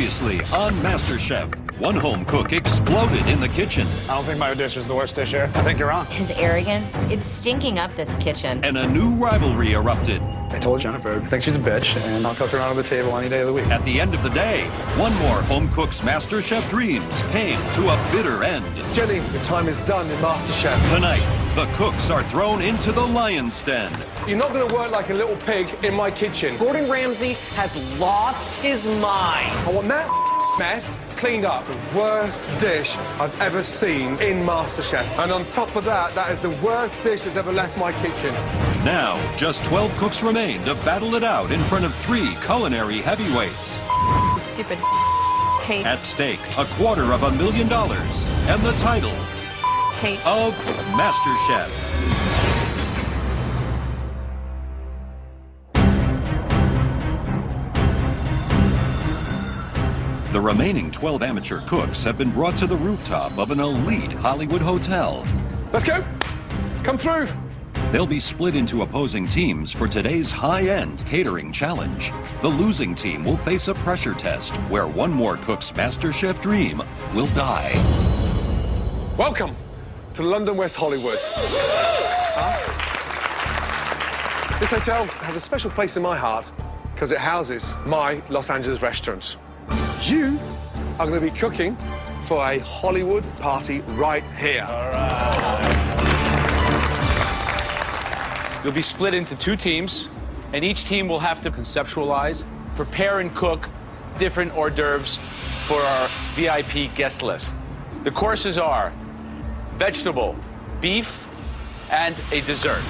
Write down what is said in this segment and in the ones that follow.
Previously on Masterchef, one home cook exploded in the kitchen. I don't think my dish is the worst dish here. I think you're wrong. His arrogance, it's stinking up this kitchen. And a new rivalry erupted. I told Jennifer, I think she's a bitch, and I'll cook her under the table any day of the week. At the end of the day, one more home cook's Masterchef dreams came to a bitter end. Jenny, your time is done in Masterchef. Tonight, the cooks are thrown into the lion's den. You're not going to work like a little pig in my kitchen. Gordon Ramsay has lost his mind. I want that mess cleaned up. The worst dish I've ever seen in Masterchef. And on top of that, that is the worst dish that's ever left my kitchen. Now, just 12 cooks remain to battle it out in front of 3 culinary heavyweights. Stupid Kate. At stake, $250,000 and the title Kate. of Masterchef. The remaining 12 amateur cooks have been brought to the rooftop of an elite Hollywood hotel. Let's go. Come through. They'll be split into opposing teams for today's high-end catering challenge. The losing team will face a pressure test where one more cook's MasterChef dream will die. Welcome to London, West Hollywood. This hotel has a special place in my heart because it houses my Los Angeles restaurants. You are going to be cooking for a Hollywood party right here. All right. You'll be split into 2 teams, and each team will have to conceptualize, prepare, and cook different hors d'oeuvres for our VIP guest list. The courses are vegetable, beef, and a dessert.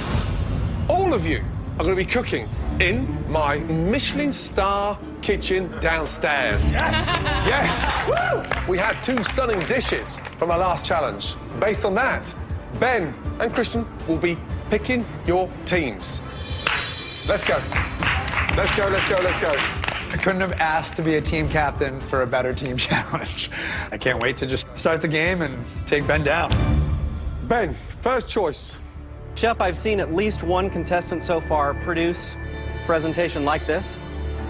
All of you are going to be cooking in my Michelin star kitchen downstairs. Yes! Woo! We had 2 stunning dishes from our last challenge. Based on that, Ben and Christian will be picking your teams. Let's go. Let's go, let's go, let's go. I couldn't have asked to be a team captain for a better team challenge. I can't wait to just start the game and take Ben down. Ben, first choice. Chef, I've seen at least one contestant so far produce a presentation like this.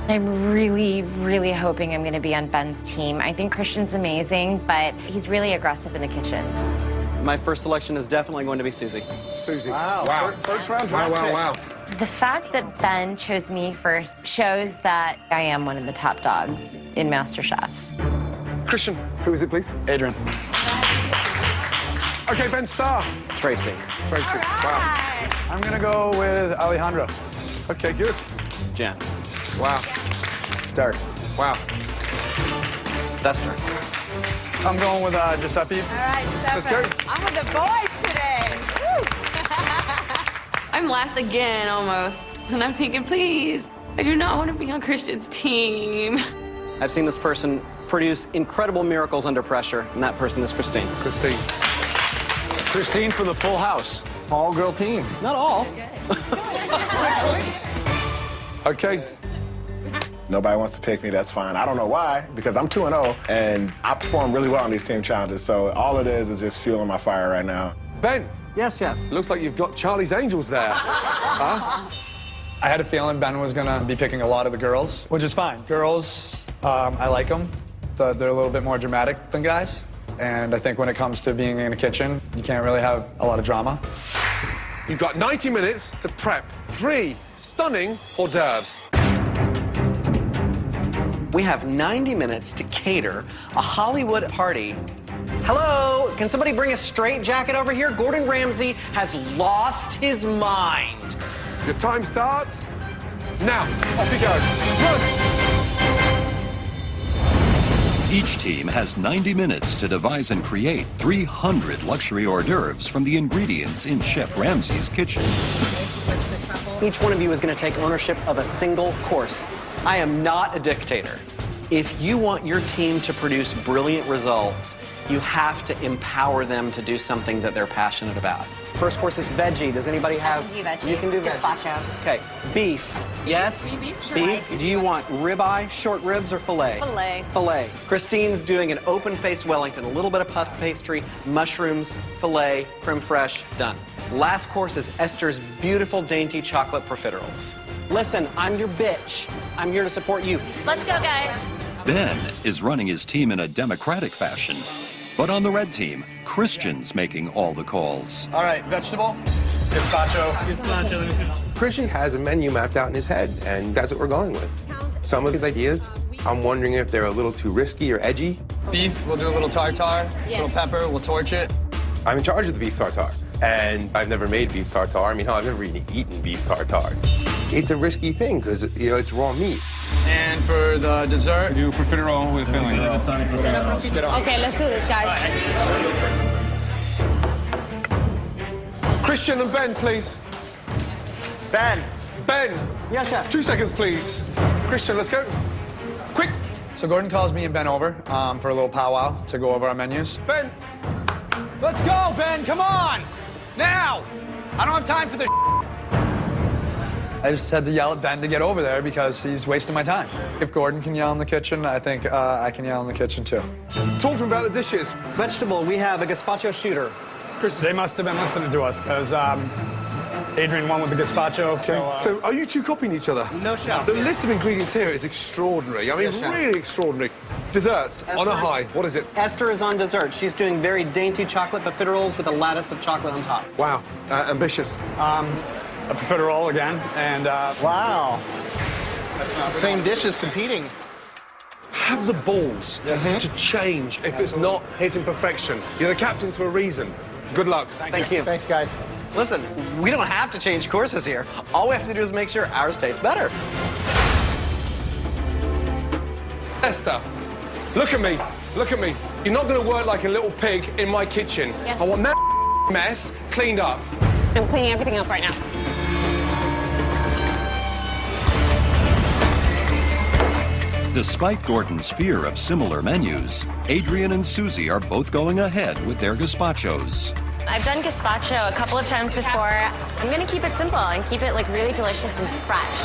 I'm really, really hoping I'm going to be on Ben's team. I think Christian's amazing, but he's really aggressive in the kitchen. My first selection is definitely going to be Susie. Susie. Wow. First round draft pick. Wow. The fact that Ben chose me first shows that I am one of the top dogs in MasterChef. Christian, who is it, please? Adrian. Okay, Ben, star. Tracy. Tracy. Wow. I'm going to go with Alejandro. Okay, good. Jen. Wow. Derek. Wow. Esther. I'm going with Giuseppe. All right, Let's go. I'm with the boys today. Woo. I'm last again, almost. And I'm thinking, please, I do not want to be on Christian's team. I've seen this person produce incredible miracles under pressure, and that person is Christine. Christine. Christine from the Full House. All-girl team. Not all. Okay. Nobody wants to pick me, that's fine. I don't know why, because I'm 2-0, and I perform really well on these team challenges, so all it is just fueling my fire right now. Ben. Yes, Chef. Looks like you've got Charlie's Angels there. Huh? I had a feeling Ben was going to be picking a lot of the girls, which is fine. Girls, I like them. They're a little bit more dramatic than guys. And I think when it comes to being in a kitchen, you can't really have a lot of drama. You've got 90 minutes to prep 3 stunning hors d'oeuvres. We have 90 minutes to cater a Hollywood party. Hello, can somebody bring a straight jacket over here? Gordon Ramsay has lost his mind. Your time starts now. Off you go. Run. Each team has 90 minutes to devise and create 300 luxury hors d'oeuvres from the ingredients in Chef Ramsay's kitchen. Each one of you is going to take ownership of a single course. I am not a dictator. If you want your team to produce brilliant results, you have to empower them to do something that they're passionate about. First course is veggie. Does anybody have? I can do veggie. You can do veggie. Gazpacho. Okay. Beef. Yes? Beef, sure. Beef. Do you want ribeye, short ribs, or filet? Filet. Filet. Christine's doing an open-faced Wellington, a little bit of puff pastry, mushrooms, filet, creme fraiche, done. Last course is Esther's beautiful, dainty chocolate profiteroles. Listen, I'm your bitch. I'm here to support you. Let's go, guys. Ben is running his team in a democratic fashion. But on the red team, Christian's making all the calls. All right, vegetable, gazpacho. Christian has a menu mapped out in his head, and that's what we're going with. Some of his ideas, I'm wondering if they're a little too risky or edgy. Beef, we'll do a little tartare, little pepper, we'll torch it. I'm in charge of the beef tartare, and I've never made beef tartare. I mean, hell, I've never even eaten beef tartare. It's a risky thing because, you know, it's raw meat. And for the dessert, Do profiterole with filling. Okay, let's do this, guys. Christian and Ben, please. Ben. Ben. Yes, chef. 2 seconds, please. Christian, let's go. Quick. So Gordon calls me and Ben over for a little powwow to go over our menus. Ben. Let's go, Ben, come on! Now! I don't have time for this. I just had to yell at Ben to get over there because he's wasting my time. If Gordon can yell in the kitchen, I think I can yell in the kitchen too. Talk to him about the dishes. Vegetable, we have a gazpacho shooter. They must have been listening to us because Adrian won with the gazpacho. So are you two copying each other? No, chef. The list of ingredients here is extraordinary. I mean, Yes, chef. really extraordinary. Desserts on a high. What is it? Esther is on dessert. She's doing very dainty chocolate profiteroles with a lattice of chocolate on top. Wow. Ambitious. A profiterole again, and Wow. Same dishes competing. Have the balls to change if it's not hitting perfection. You're the captain for a reason. Good luck. Thank you. Thanks, guys. Listen, we don't have to change courses here. All we have to do is make sure ours tastes better. Esther, look at me. Look at me. You're not going to work like a little pig in my kitchen. Yes. I want that mess cleaned up. I'm cleaning everything up right now. Despite Gordon's fear of similar menus, Adrian and Susie are both going ahead with their gazpachos. I've done gazpacho a couple of times before. I'm gonna keep it simple and keep it like really delicious and fresh.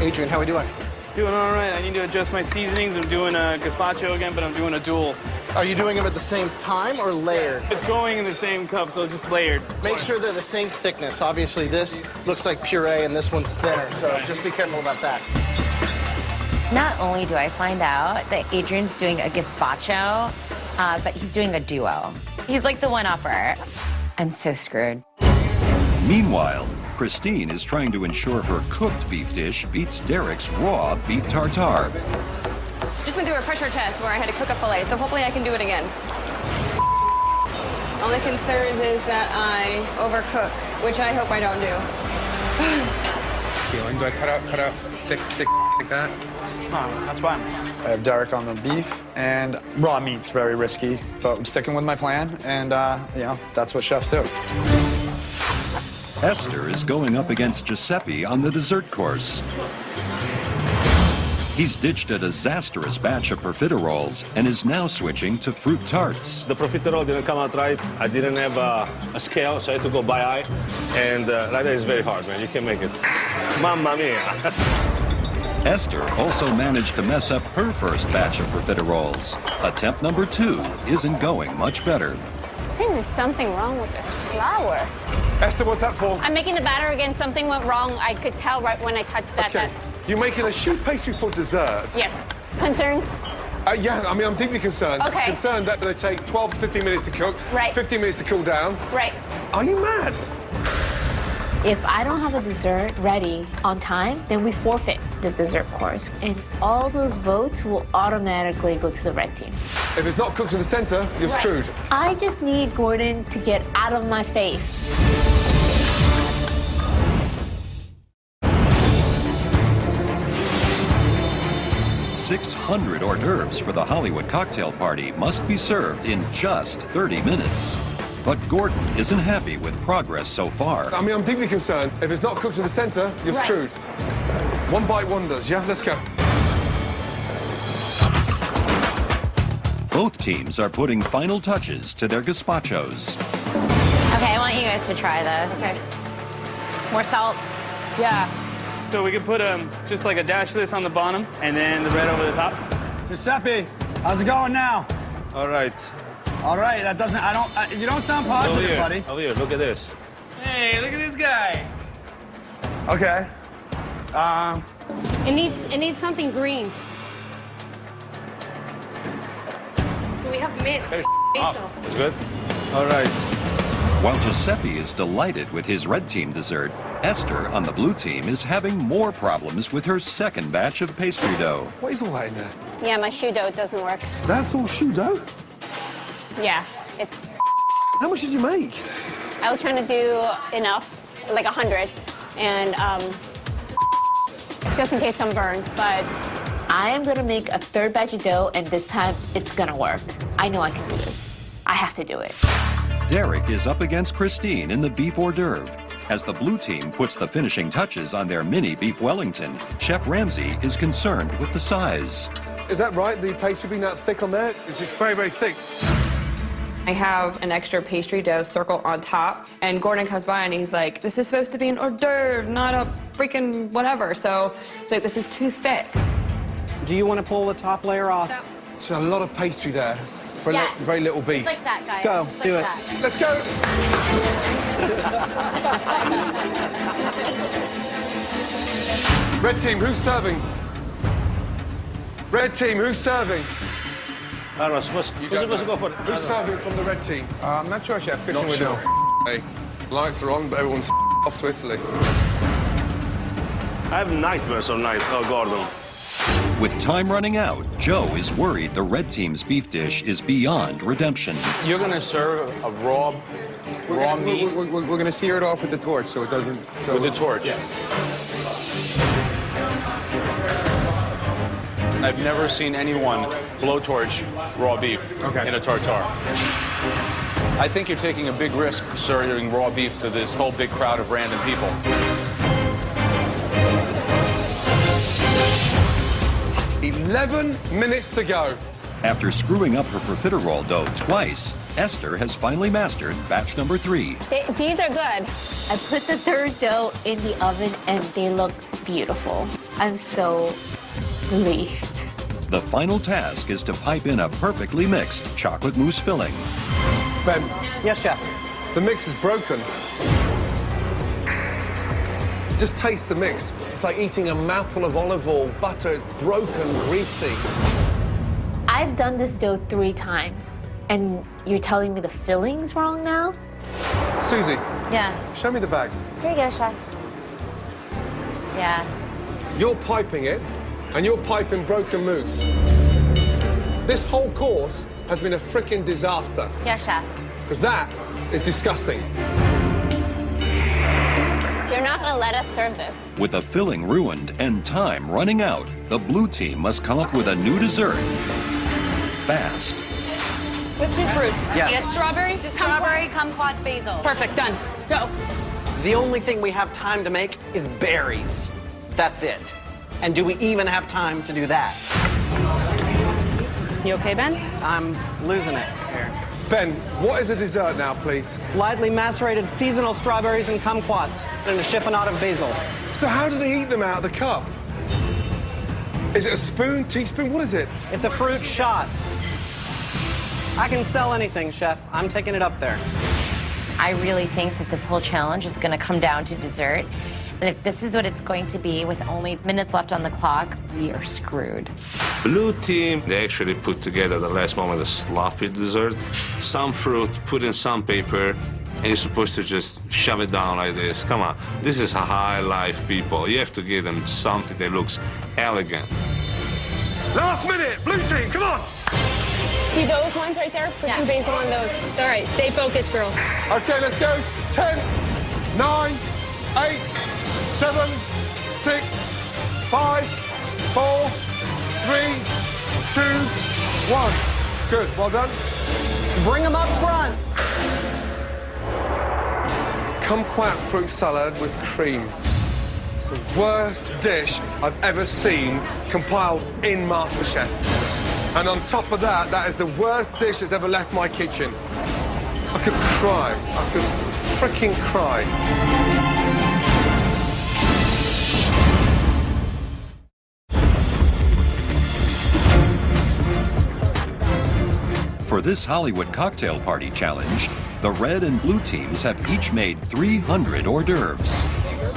Adrian, how are we doing? Doing all right. I need to adjust my seasonings. I'm doing a gazpacho again, but I'm doing a dual. Are you doing them at the same time or layered? It's going in the same cup, so it's just layered. Make sure they're the same thickness. Obviously, this looks like puree and this one's thinner, so just be careful about that. Not only do I find out that Adrian's doing a gazpacho, but he's doing a duo. He's like the one-upper. I'm so screwed. Meanwhile, Christine is trying to ensure her cooked beef dish beats Derek's raw beef tartare. Just went through a pressure test where I had to cook a fillet, so hopefully I can do it again. Only concerns is that I overcook, which I hope I don't do. Do I cut out thick like that? that's fine. I have Derek on the beef, and raw meat's very risky, but I'm sticking with my plan, and you know, that's what chefs do. Esther is going up against Giuseppe on the dessert course. He's ditched a disastrous batch of profiteroles and is now switching to fruit tarts. The profiterole didn't come out right. I didn't have a scale, so I had to go by eye. And like that is very hard, man. You can make it. Mamma mia. Esther also managed to mess up her first batch of profiteroles. Attempt number 2 isn't going much better. I think there's something wrong with this flour. Esther, what's that for? I'm making the batter again. Something went wrong. I could tell right when I touched that. Okay. You're making a choux pastry for dessert? Yes. Concerns? Yeah, I mean, I'm deeply concerned. Okay. Concerned that they take 12 to 15 minutes to cook. Right. 15 minutes to cool down. Right. Are you mad? If I don't have a dessert ready on time, then we forfeit the dessert course. And all those votes will automatically go to the red team. If it's not cooked in the center, you're Right. screwed. I just need Gordon to get out of my face. 600 hors d'oeuvres for the Hollywood cocktail party must be served in just 30 minutes. But Gordon isn't happy with progress so far. I mean, I'm deeply concerned. If it's not cooked in the center, you're Right. screwed. One bite wonders, yeah? Let's go. Both teams are putting final touches to their gazpachos. Okay, I want you guys to try this. Okay. More salt. Yeah. So we could put just like a dash of this on the bottom and then the red over the top. Giuseppe, how's it going now? All right. All right, that doesn't, you don't sound positive, buddy. Over here, look at this. Hey, look at this guy. Okay. It needs something green. mean, it's basil. It's good? All right. While Giuseppe is delighted with his red team dessert, Esther on the blue team is having more problems with her second batch of pastry dough. What is all that in there? Yeah, my shoe dough doesn't work. That's all shoe dough? Yeah. How much did you make? I was trying to do enough, like 100, and just in case I'm burned, but... I am gonna make a third batch of dough, and this time it's gonna work. I know I can do this. I have to do it. Derek is up against Christine in the beef hors d'oeuvre. As the blue team puts the finishing touches on their mini beef Wellington, Chef Ramsay is concerned with the size. Is that right, the pastry being that thick on there? It's just very, very thick. I have an extra pastry dough circle on top, and Gordon comes by and he's like, this is supposed to be an hors d'oeuvre, not a freaking whatever. So it's like, this is too thick. Do you want to pull the top layer off? There's a lot of pastry there for very little beef. Just like that, guys. Go, Just do like it. that. Let's go. Red team, who's serving? Red team, who's serving? I don't know, who's supposed to go for it? Who's serving from the red team? I'm not sure, Chef. Not sure. Hey, lights are on, but everyone's off to Italy. I have nightmares of Gordon. With time running out, Joe is worried the red team's beef dish is beyond redemption. You're going to serve a raw meat? We're going to sear it off with the torch so it doesn't... With the torch? Yes. I've never seen anyone blowtorch raw beef in a tartare. I think you're taking a big risk serving raw beef to this whole big crowd of random people. "11 minutes to go." After screwing up her profiterole dough twice, Esther has finally mastered batch number 3. These are good. I put the third dough in the oven, and they look beautiful. I'm so relieved. The final task is to pipe in a perfectly mixed chocolate mousse filling. Ben. Yes, Chef. The mix is broken. Just taste the mix. It's like eating a mouthful of olive oil, butter. It's broken, greasy. I've done this dough 3 times, and you're telling me the filling's wrong now? Susie. Yeah. Show me the bag. Here you go, Chef. Yeah. You're piping it, and you're piping broken mousse. This whole course has been a frickin' disaster. Yeah, Chef. Because that is disgusting. You're not going to let us serve this. With the filling ruined and time running out, the blue team must come up with a new dessert. Fast. Let's do fruit. Yes. Strawberry? Strawberry, kumquats, basil. Perfect, done. Go. The only thing we have time to make is berries. That's it. And do we even have time to do that? You okay, Ben? I'm losing it here. Ben, what is a dessert now, please? Lightly macerated seasonal strawberries and kumquats and a chiffonade of basil. So how do they eat them out of the cup? Is it a spoon, teaspoon? What is it? It's a fruit shot. I can sell anything, Chef. I'm taking it up there. I really think that this whole challenge is going to come down to dessert. And if this is what it's going to be with only minutes left on the clock, we are screwed. Blue team, they actually put together the last moment a sloppy dessert. Some fruit, put in some paper, and you're supposed to just shove it down like this. Come on, this is high life people. You have to give them something that looks elegant. Last minute, blue team, come on! See those ones right there? Put some basil on those. All right, stay focused, girl. Okay, let's go. 10, 9, 8, 7, 6, 5, 4, 3, 2, 1. Good, well done. Bring them up front. Kumquat fruit salad with cream. It's the worst dish I've ever seen compiled in Masterchef. And on top of that, that is the worst dish that's ever left my kitchen. I could cry. I could freaking cry. For this Hollywood cocktail party challenge, the red and blue teams have each made 300 hors d'oeuvres.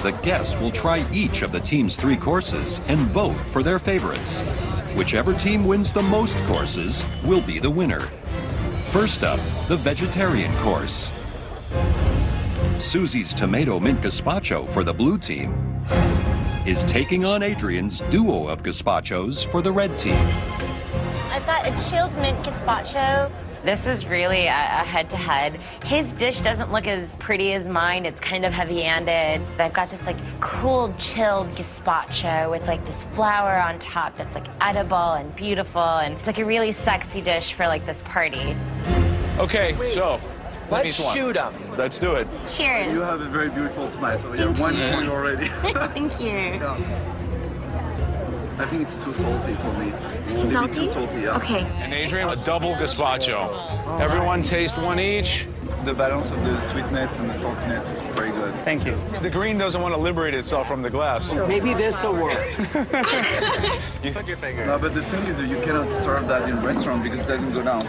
The guests will try each of the team's 3 courses and vote for their favorites. Whichever team wins the most courses will be the winner. First up, the vegetarian course. Susie's tomato mint gazpacho for the blue team is taking on Adrian's duo of gazpachos for the red team. I've got a chilled mint gazpacho. This is really a head-to-head. His dish doesn't look as pretty as mine. It's kind of heavy-handed. I've got this like cool, chilled gazpacho with like this flour on top that's like edible and beautiful, and it's like a really sexy dish for like this party. Okay, so let's shoot them. Let's do it. Cheers. You have a very beautiful smile, so you're 1 point already. Thank you. Yeah. I think it's too salty for me. Too Maybe salty? Too salty, yeah. Okay. And Adrian, a double gazpacho. Everyone taste one each. The balance of the sweetness and the saltiness is very good. Thank you. The green doesn't want to liberate itself from the glass. Maybe this will work. Put your finger. No, but the thing is that you cannot serve that in restaurant because it doesn't go down.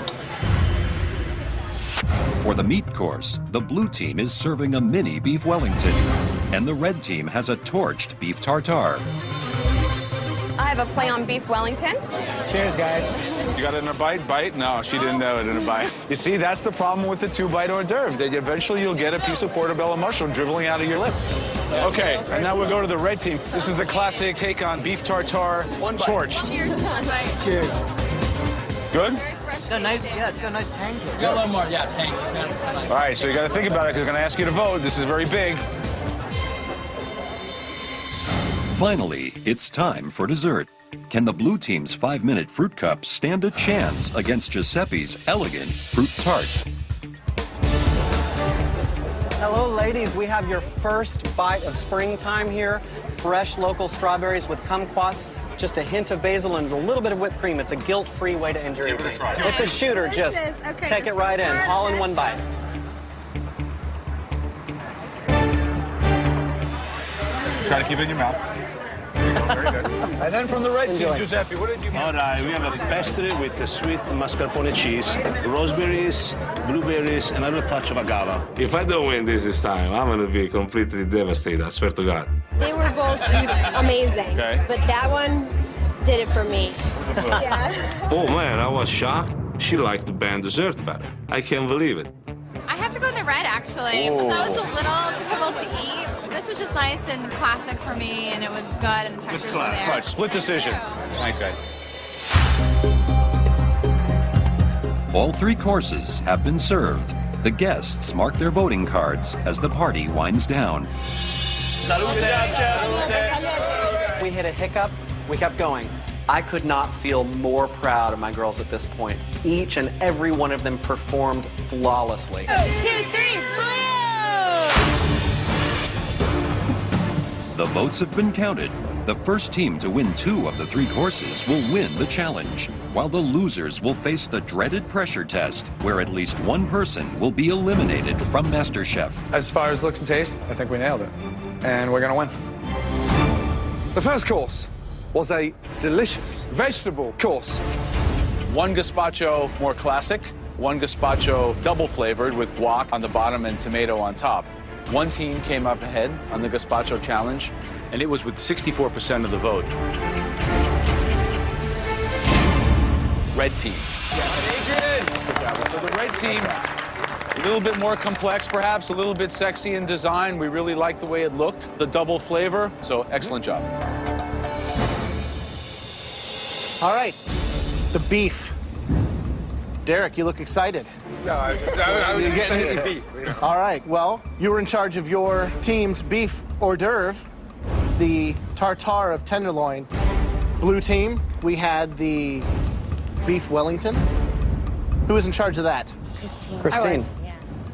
For the meat course, the blue team is serving a mini beef Wellington, and the red team has a torched beef tartare. I have a play on beef Wellington. Cheers, guys. You got it in a bite? Bite? No, she didn't know it in a bite. You see, that's the problem with the 2-bite hors d'oeuvre. That eventually you'll get a piece of portobello mushroom dribbling out of your lip. Okay, and now we'll go to the red team. This is the classic take on beef tartare torched. Cheers to one bite. Cheers. Good? It's got a nice, yeah, it's got a nice tang to it. Got a little more, yeah, tang. All right, so you got to think about it because we're going to ask you to vote. This is very big. Finally, it's time for dessert. Can the blue team's 5-minute fruit cup stand a chance against Giuseppe's elegant fruit tart? Hello, ladies. We have your first bite of springtime here. Fresh local strawberries with kumquats, just a hint of basil and a little bit of whipped cream. It's a guilt-free way to enjoy it. It's a shooter. Just take it right in, all in one bite. Try to keep it in your mouth. Very good. And then from the red team, Giuseppe, what did you make? All right, we have a pastry with the sweet mascarpone cheese, raspberries, blueberries, and a little touch of agave. If I don't win this time, I'm gonna be completely devastated, I swear to God. They were both amazing. Okay. But that one did it for me. Yeah. Oh man, I was shocked. She liked the band dessert better. I can't believe it. I have to go with the red, actually. Oh. That was a little difficult to eat. This was just nice and classic for me, and it was good, and the textures were there. All right, split decision. Thanks, guys. All 3 courses have been served. The guests mark their voting cards as the party winds down. We hit a hiccup. We kept going. I could not feel more proud of my girls at this point. Each and every one of them performed flawlessly. 1, 2, 3, blue! The votes have been counted. The first team to win 2 of the 3 courses will win the challenge, while the losers will face the dreaded pressure test, where at least one person will be eliminated from Masterchef. As far as looks and taste, I think we nailed it. And we're going to win. The first course was a delicious vegetable course. 1 gazpacho more classic, 1 gazpacho double flavored with guac on the bottom and tomato on top. 1 team came up ahead on the gazpacho challenge, and it was with 64% of the vote. Red team. Adrian! So the red team, a little bit more complex perhaps, a little bit sexy in design. We really liked the way it looked, the double flavor, so excellent job. All right, the beef. Derek, you look excited. No, I was just saying beef. All right, well, you were in charge of your team's beef hors d'oeuvre, the tartare of tenderloin. Blue team, we had the beef Wellington. Who was in charge of that? Christine.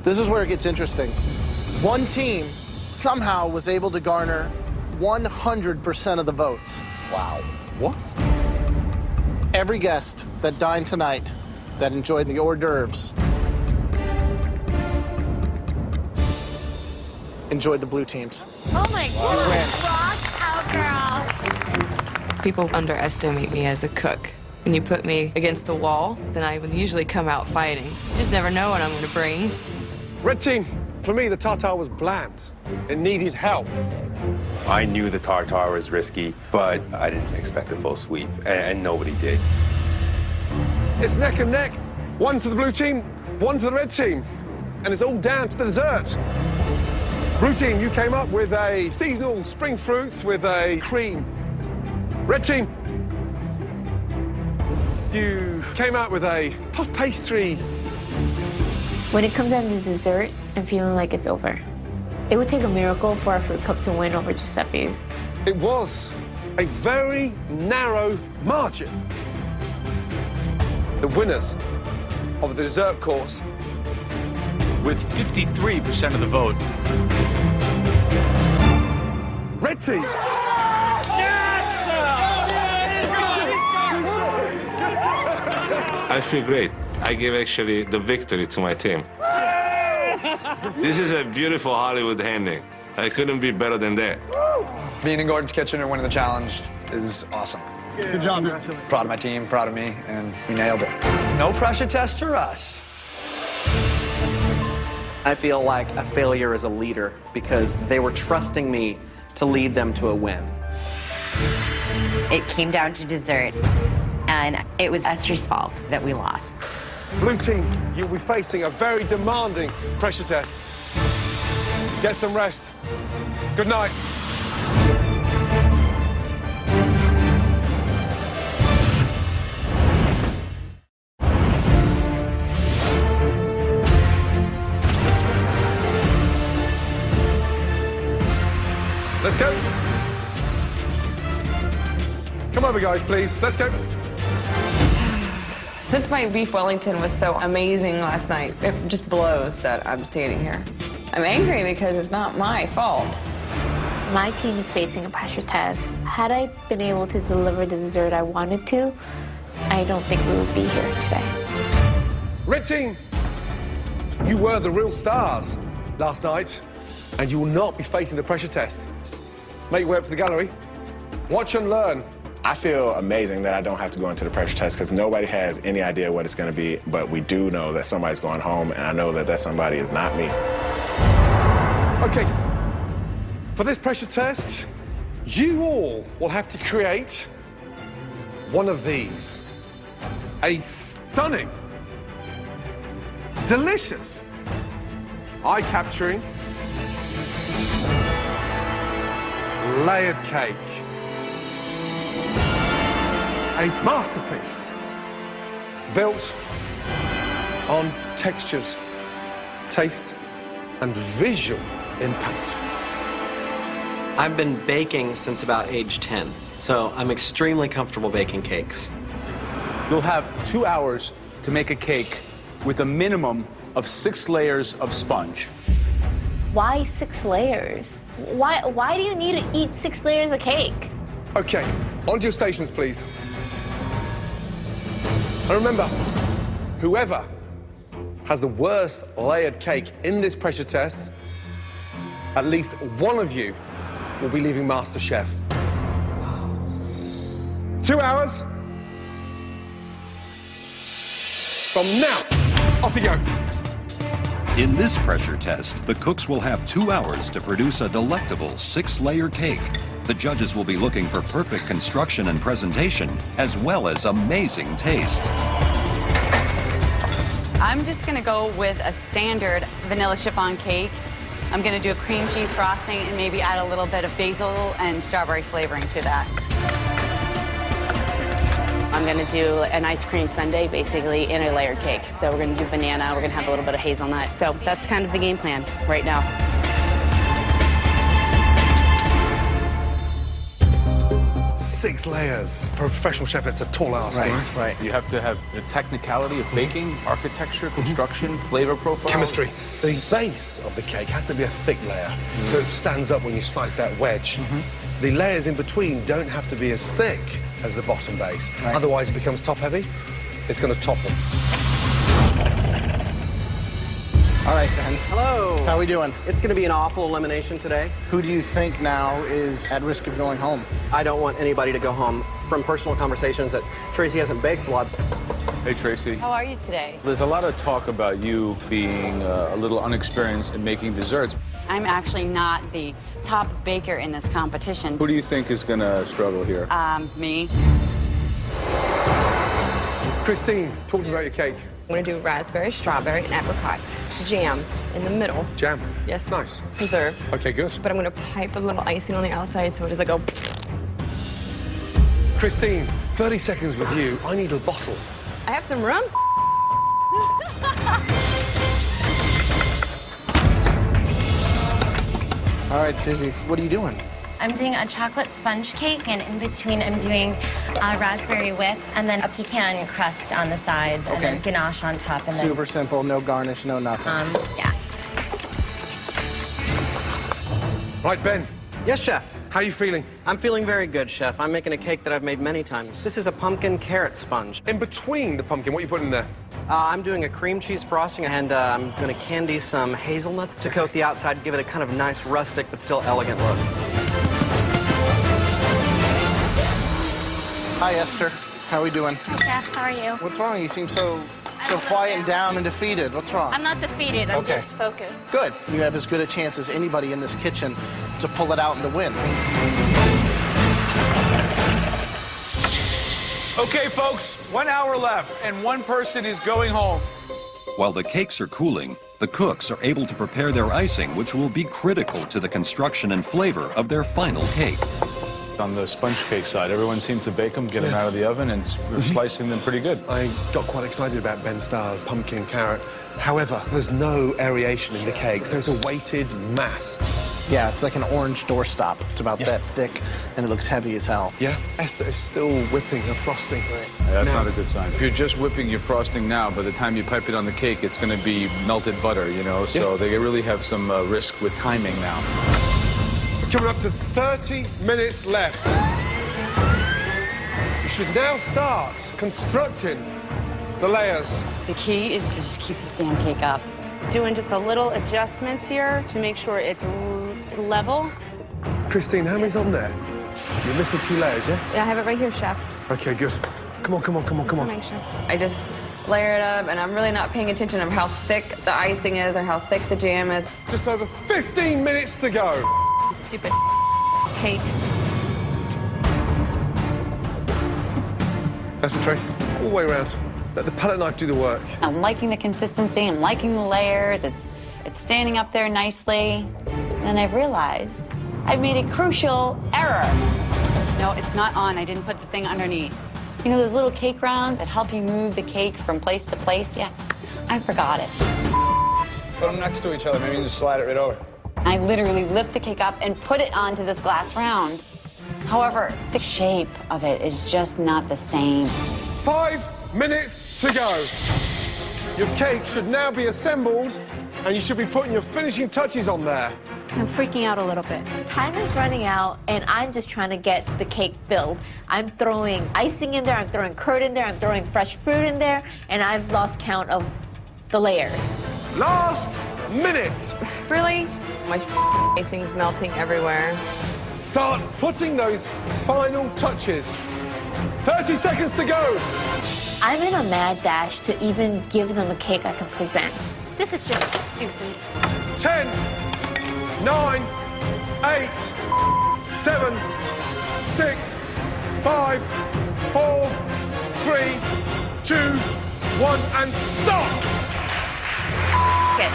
This is where it gets interesting. One team somehow was able to garner 100% of the votes. Wow. What? Every guest that dined tonight that enjoyed the hors d'oeuvres enjoyed the blue teams. Oh my God. Rock out, girl. People underestimate me as a cook. When you put me against the wall, then I would usually come out fighting. You just never know what I'm going to bring. Red team, for me, the tartare was bland. It needed help. I knew the tartare was risky, but I didn't expect a full sweep, and nobody did. It's neck and neck. 1 to the blue team, 1 for the red team. And it's all down to the dessert. Blue team, you came up with a seasonal spring fruits with a cream. Red team, you came out with a puff pastry. When it comes down to dessert, I'm feeling like it's over. It would take a miracle for our fruit cup to win over Giuseppe's. It was a very narrow margin. The winners of the dessert course, with 53% of the vote, red team. I feel great. I give actually the victory to my team. This is a beautiful Hollywood ending. I couldn't be better than that. Being in Gordon's kitchen and winning the challenge is awesome. Good job. Proud of my team, proud of me, and we nailed it. No pressure test for us. I feel like a failure as a leader because they were trusting me to lead them to a win. It came down to dessert, and it was Esther's fault that we lost. Blue team, you'll be facing a very demanding pressure test. Get some rest. Good night. Let's go. Come over, guys, please. Let's go. Since my beef Wellington was so amazing last night, it just blows that I'm standing here. I'm angry because it's not my fault. My team is facing a pressure test. Had I been able to deliver the dessert I wanted to, I don't think we would be here today. Red team, you were the real stars last night, and you will not be facing the pressure test. Make your way up to the gallery. Watch and learn. I feel amazing that I don't have to go into the pressure test because nobody has any idea what it's going to be, but we do know that somebody's going home, and I know that that somebody is not me. Okay, for this pressure test, you all will have to create one of these. A stunning, delicious, eye-capturing, layered cake. A masterpiece built on textures, taste, and visual impact. I've been baking since about age 10, so I'm extremely comfortable baking cakes. you'll have 2 hours to make a cake with a minimum of 6 layers of sponge. Why 6 layers? Why do you need to eat 6 layers of cake? Okay, on to your stations, please. And remember, whoever has the worst layered cake in this pressure test, at least one of you will be leaving Masterchef. 2 hours from now. Off you go. In this pressure test, the cooks will have 2 hours to produce a delectable 6-layer cake. The judges will be looking for perfect construction and presentation, as well as amazing taste. I'm just gonna go with a standard vanilla chiffon cake. I'm gonna do a cream cheese frosting and maybe add a little bit of basil and strawberry flavoring to that. I'm gonna do an ice cream sundae, basically, in a layered cake. So we're gonna do banana, we're gonna have a little bit of hazelnut. So that's kind of the game plan right now. 6 layers. For a professional chef, it's a tall ask. Right. You have to have the technicality of baking, architecture, construction, flavor profile. Chemistry. The base of the cake has to be a thick layer, so it stands up when you slice that wedge. The layers in between don't have to be as thick as the bottom base. Otherwise, it becomes top-heavy. It's going to topple. All right, Ben. Hello. How are we doing? It's going to be an awful elimination today. Who do you think now is at risk of going home? I don't want anybody to go home. From personal conversations that Tracy hasn't baked a lot. Hey, Tracy. How are you today? There's a lot of talk about you being a little unexperienced in making desserts. I'm actually not the top baker in this competition. Who do you think is going to struggle here? Me. Christine, talk to me about your cake. I'm gonna do raspberry, strawberry, and apricot jam in the middle. Jam? Yes. Nice. Preserve. Okay, good. But I'm gonna pipe a little icing on the outside so it doesn't go. Christine, 30 seconds with you. I need a bottle. I have some rum. All right, Susie, what are you doing? I'm doing a chocolate sponge cake, and in between I'm doing a raspberry whip and then a pecan crust on the sides and then ganache on top. And Super simple, no garnish, no nothing. Yeah. Right, Ben. Yes, Chef. How are you feeling? I'm feeling very good, Chef. I'm making a cake that I've made many times. This is a pumpkin carrot sponge. In between the pumpkin, what are you putting in there? I'm doing a cream cheese frosting, and I'm going to candy some hazelnuts to coat the outside, give it a kind of nice rustic but still elegant look. Hi, Esther. How are we doing? Hi, Chef. How are you? What's wrong? You seem so quiet and down and defeated. What's wrong? I'm not defeated. I'm just focused. Good. You have as good a chance as anybody in this kitchen to pull it out and to win. Okay, folks, 1 hour left, and one person is going home. While the cakes are cooling, the cooks are able to prepare their icing, which will be critical to the construction and flavor of their final cake. On the sponge cake side, everyone seemed to bake them, get them out of the oven, and we're slicing them pretty good. I got quite excited about Ben Starr's pumpkin carrot. However, there's no aeration in the cake, so it's a weighted mass. Yeah, it's like an orange doorstop. It's about that thick, and it looks heavy as hell. Yeah, Esther is still whipping her frosting. Right. Yeah, that's not a good sign. If you're just whipping your frosting now, by the time you pipe it on the cake, it's going to be melted butter, you know, so they really have some risk with timing now. Coming up to 30 minutes left. You should now start constructing the layers. The key is to just keep this damn cake up. Doing just a little adjustments here to make sure it's level. Christine, how many's on there? You're missing 2 layers, yeah? Yeah, I have it right here, Chef. Okay, good. Come on, come on, come on, come on. I just layer it up, and I'm really not paying attention of how thick the icing is or how thick the jam is. Just over 15 minutes to go. Stupid cake. That's the trace. All the way around. Let the palette knife do the work. I'm liking the consistency, I'm liking the layers, it's standing up there nicely. And then I've realized I've made a crucial error. No, it's not on. I didn't put the thing underneath. You know those little cake rounds that help you move the cake from place to place? Yeah, I forgot it. Put them next to each other. Maybe you can just slide it right over. I literally lift the cake up and put it onto this glass round. However, the shape of it is just not the same. 5 minutes to go. Your cake should now be assembled, and you should be putting your finishing touches on there. I'm freaking out a little bit. Time is running out, and I'm just trying to get the cake filled. I'm throwing icing in there, I'm throwing curd in there, I'm throwing fresh fruit in there, and I've lost count of the layers. Last minute. Really? My icing's melting everywhere. Start putting those final touches. 30 seconds to go. I'm in a mad dash to even give them a cake I can present. This is just stupid. 10, 9, 8, 7, 6, 5, 4, 3, 2, 1, and stop. Okay.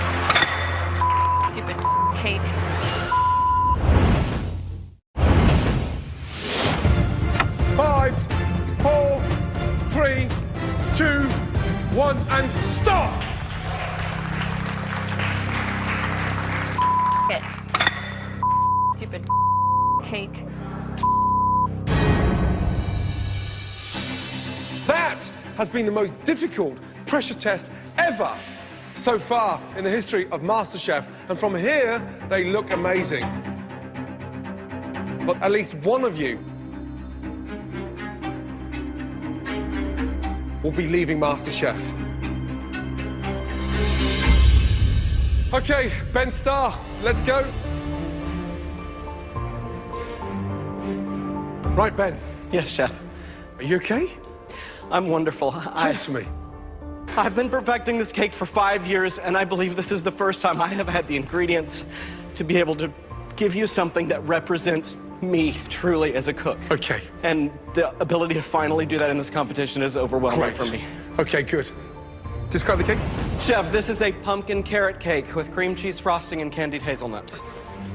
Stupid cake. Five, 4, 3, 2, 1, and stop! Okay. Stupid cake. That has been the most difficult pressure test ever so far in the history of MasterChef, and from here, they look amazing. But at least one of you will be leaving MasterChef. Okay, Ben Starr, let's go. Right, Ben. Yes, Chef. Are you okay? I'm wonderful. Talk to me. I've been perfecting this cake for 5 years, and I believe this is the first time I have had the ingredients to be able to give you something that represents me truly as a cook. Okay. And the ability to finally do that in this competition is overwhelming Great. for me. Okay, good. Describe the cake. Chef, this is a pumpkin carrot cake with cream cheese frosting and candied hazelnuts.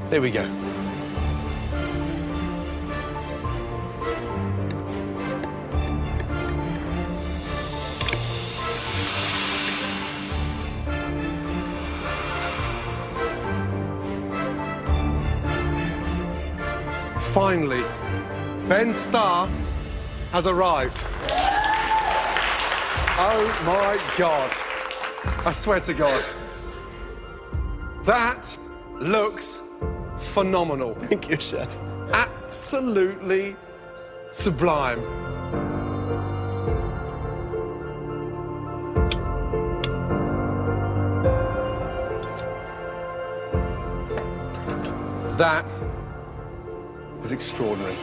There we go. Finally, Ben Starr has arrived. Oh my God. I swear to God. That looks phenomenal. Thank you, Chef. Absolutely sublime. That is extraordinary.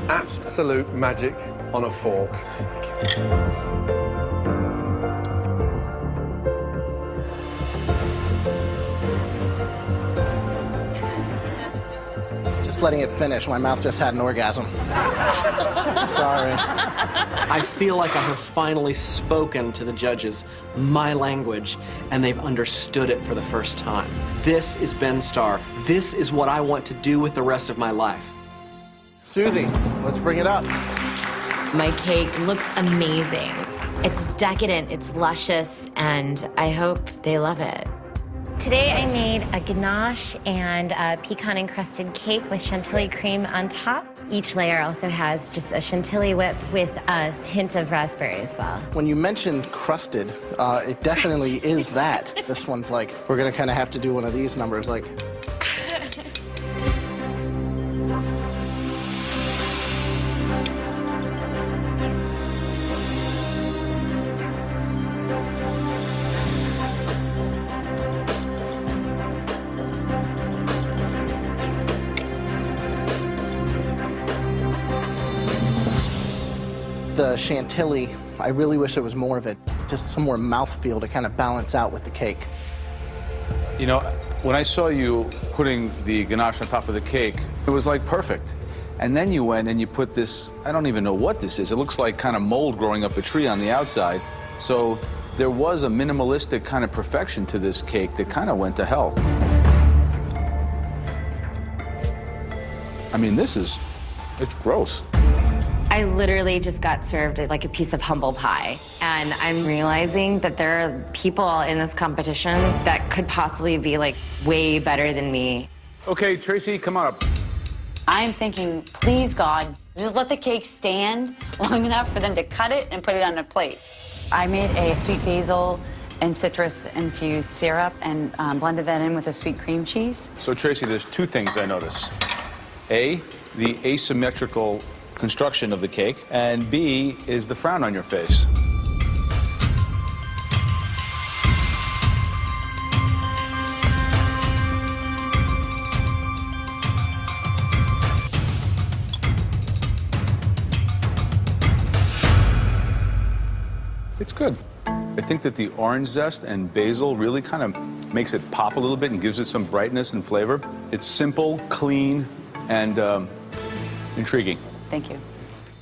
Absolute magic on a fork. Just letting it finish. My mouth just had an orgasm. Sorry. I feel like I have finally spoken to the judges my language, and they've understood it for the first time. This is Ben Starr. This is what I want to do with the rest of my life. Susie, let's bring it up. My cake looks amazing. It's decadent, it's luscious, and I hope they love it. Today I made a ganache and a pecan-encrusted cake with chantilly cream on top. Each layer also has just a chantilly whip with a hint of raspberry as well. When you mentioned crusted, it definitely is that. This one's like, we're gonna kind of have to do one of these numbers, like. The chantilly, I really wish there was more of it. Just some more mouthfeel to kind of balance out with the cake. You know, when I saw you putting the ganache on top of the cake, it was like perfect. And then you went and you put this, I don't even know what this is. It looks like kind of mold growing up a tree on the outside. So there was a minimalistic kind of perfection to this cake that kind of went to hell. I mean, it's gross. I literally just got served like a piece of humble pie, and I'm realizing that there are people in this competition that could possibly be like way better than me. Okay, Tracy, come on up. I'm thinking, please, God, just let the cake stand long enough for them to cut it and put it on a plate. I made a sweet basil and citrus-infused syrup and blended that in with a sweet cream cheese. So, Tracy, there's two things I notice. A, the asymmetrical construction of the cake, and B is the frown on your face. It's good. I think that the orange zest and basil really kind of makes it pop a little bit and gives it some brightness and flavor. It's simple, clean, and intriguing. Thank you.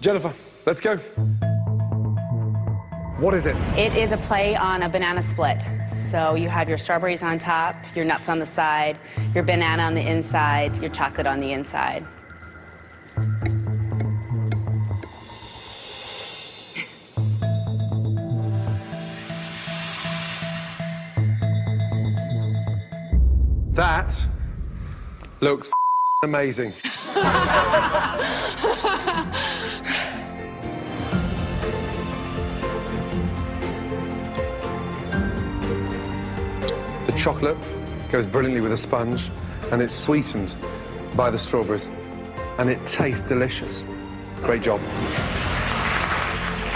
Jennifer, let's go. What is it? It is a play on a banana split. So you have your strawberries on top, your nuts on the side, your banana on the inside, your chocolate on the inside. That looks amazing. The chocolate goes brilliantly with a sponge, and it's sweetened by the strawberries, and it tastes delicious. Great job.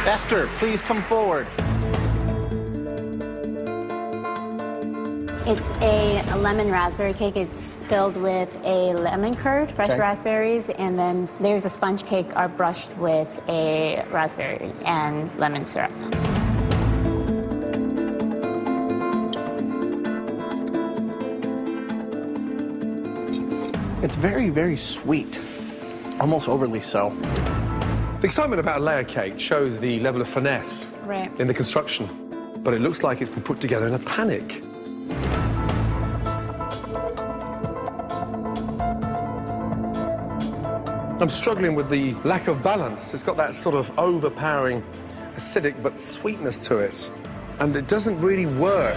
Esther, please come forward. It's a lemon raspberry cake. It's filled with a lemon curd, fresh raspberries, and then layers of sponge cake are brushed with a raspberry and lemon syrup. It's very, very sweet, almost overly so. The excitement about a layer cake shows the level of finesse Right. in the construction, but it looks like it's been put together in a panic. I'm struggling with the lack of balance. It's got that sort of overpowering, acidic but sweetness to it, and it doesn't really work.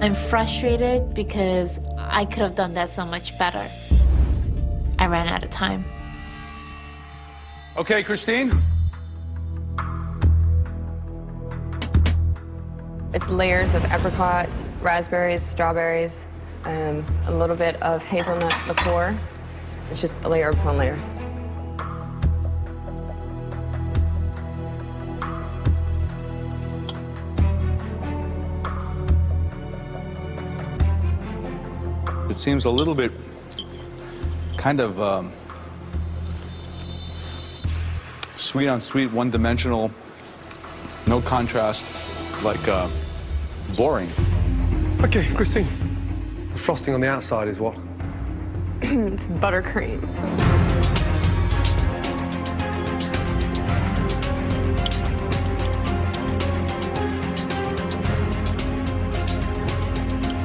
I'm frustrated because I could have done that so much better. I ran out of time. Okay, Christine. It's layers of apricots, raspberries, strawberries, a little bit of hazelnut liqueur. It's just a layer upon layer. It seems a little bit kind of sweet on sweet, one-dimensional, no contrast, like boring. Okay, Christine. The frosting on the outside is what? It's buttercream.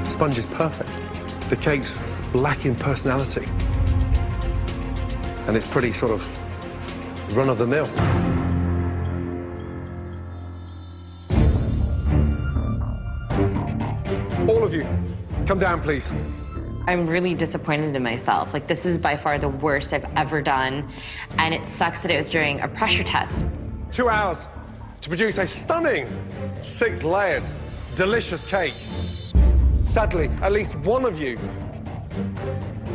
Sponge is perfect. The cake's black in personality. And it's pretty sort of run-of-the-mill. All of you, come down, please. I'm really disappointed in myself. Like, this is by far the worst I've ever done, and it sucks that it was during a pressure test. 2 hours to produce a stunning 6-layered, delicious cake. Sadly, at least one of you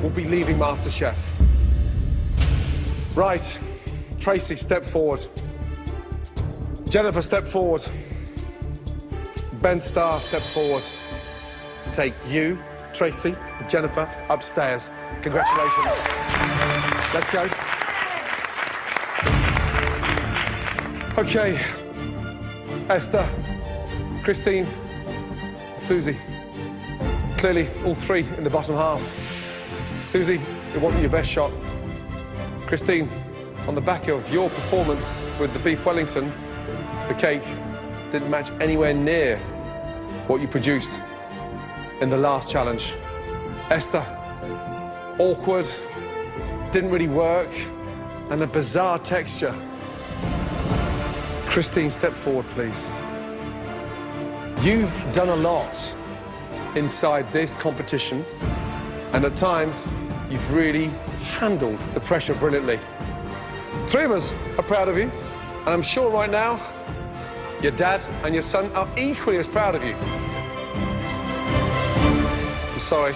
will be leaving MasterChef. Right, Tracy, step forward. Jennifer, step forward. Ben Starr, step forward. Take you, Tracy, Jennifer, upstairs. Congratulations. Let's go. Okay. Esther, Christine, Susie. Clearly, all three in the bottom half. Susie, it wasn't your best shot. Christine, on the back of your performance with the beef Wellington, the cake didn't match anywhere near what you produced in the last challenge. Esther, awkward, didn't really work, and a bizarre texture. Christine, step forward, please. You've done a lot inside this competition, and at times, you've really handled the pressure brilliantly. Three of us are proud of you, and I'm sure right now, your dad and your son are equally as proud of you. I'm sorry.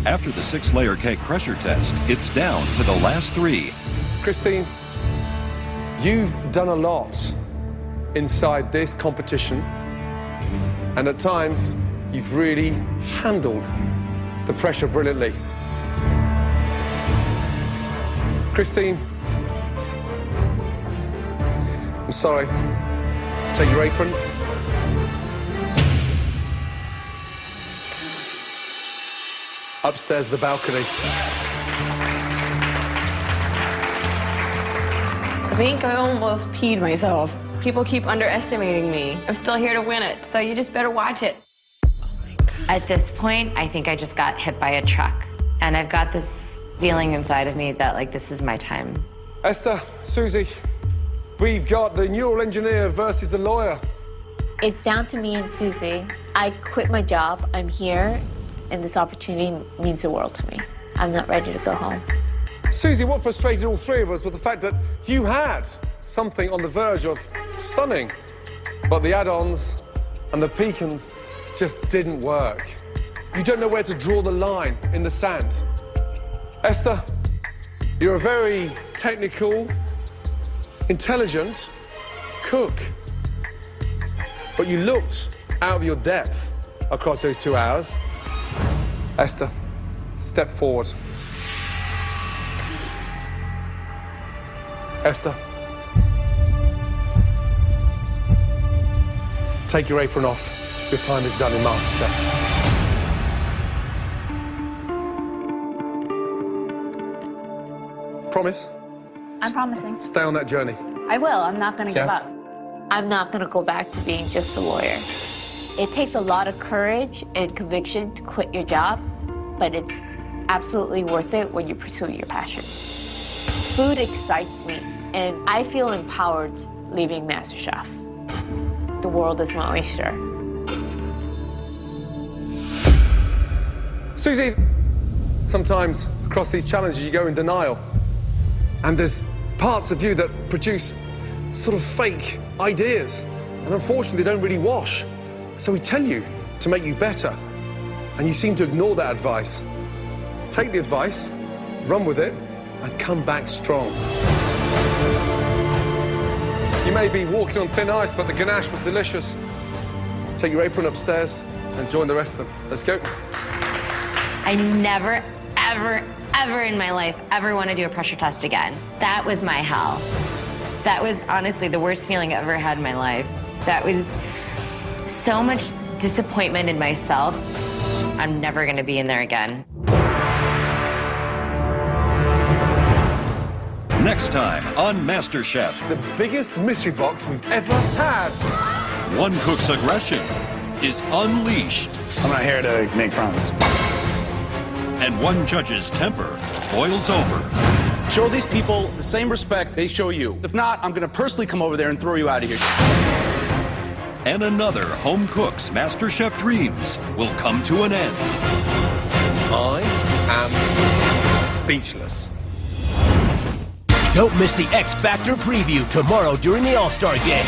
After the 6-layer cake pressure test, it's down to the last 3. Christine, you've done a lot inside this competition, and at times, you've really handled the pressure brilliantly. Christine, I'm sorry. Take your apron. Upstairs the balcony. I think I almost peed myself. People keep underestimating me. I'm still here to win it, so you just better watch it. At this point, I think I just got hit by a truck. And I've got this feeling inside of me that, like, this is my time. Esther, Susie, we've got the neural engineer versus the lawyer. It's down to me and Susie. I quit my job. I'm here, and this opportunity means the world to me. I'm not ready to go home. Susie, what frustrated all three of us was the fact that you had something on the verge of stunning, but the add-ons and the pecans just didn't work. You don't know where to draw the line in the sand. Esther, you're a very technical, intelligent cook, but you looked out of your depth across those 2 hours. Esther, step forward. Esther, take your apron off. Your time is done in MasterChef. Promise? I'm promising. Stay on that journey. I will. I'm not going to give Yeah. up. I'm not going to go back to being just a lawyer. It takes a lot of courage and conviction to quit your job, but it's absolutely worth it when you pursue your passion. Food excites me, and I feel empowered leaving MasterChef. The world is my oyster. Susie, sometimes across these challenges you go in denial, and there's parts of you that produce sort of fake ideas, and unfortunately they don't really wash. So we tell you to make you better, and you seem to ignore that advice. Take the advice, run with it, and come back strong. You may be walking on thin ice, but the ganache was delicious. Take your apron upstairs and join the rest of them. Let's go. I never, ever, ever in my life ever want to do a pressure test again. That was my hell. That was honestly the worst feeling I ever had in my life. That was so much disappointment in myself. I'm never going to be in there again. Next time on MasterChef. The biggest mystery box we've ever had. One cook's aggression is unleashed. I'm not here to make promises. And one judge's temper boils over. Show these people the same respect they show you. If not, I'm going to personally come over there and throw you out of here. And another home cook's MasterChef dreams will come to an end. I am speechless. Don't miss the X Factor preview tomorrow during the All-Star Game.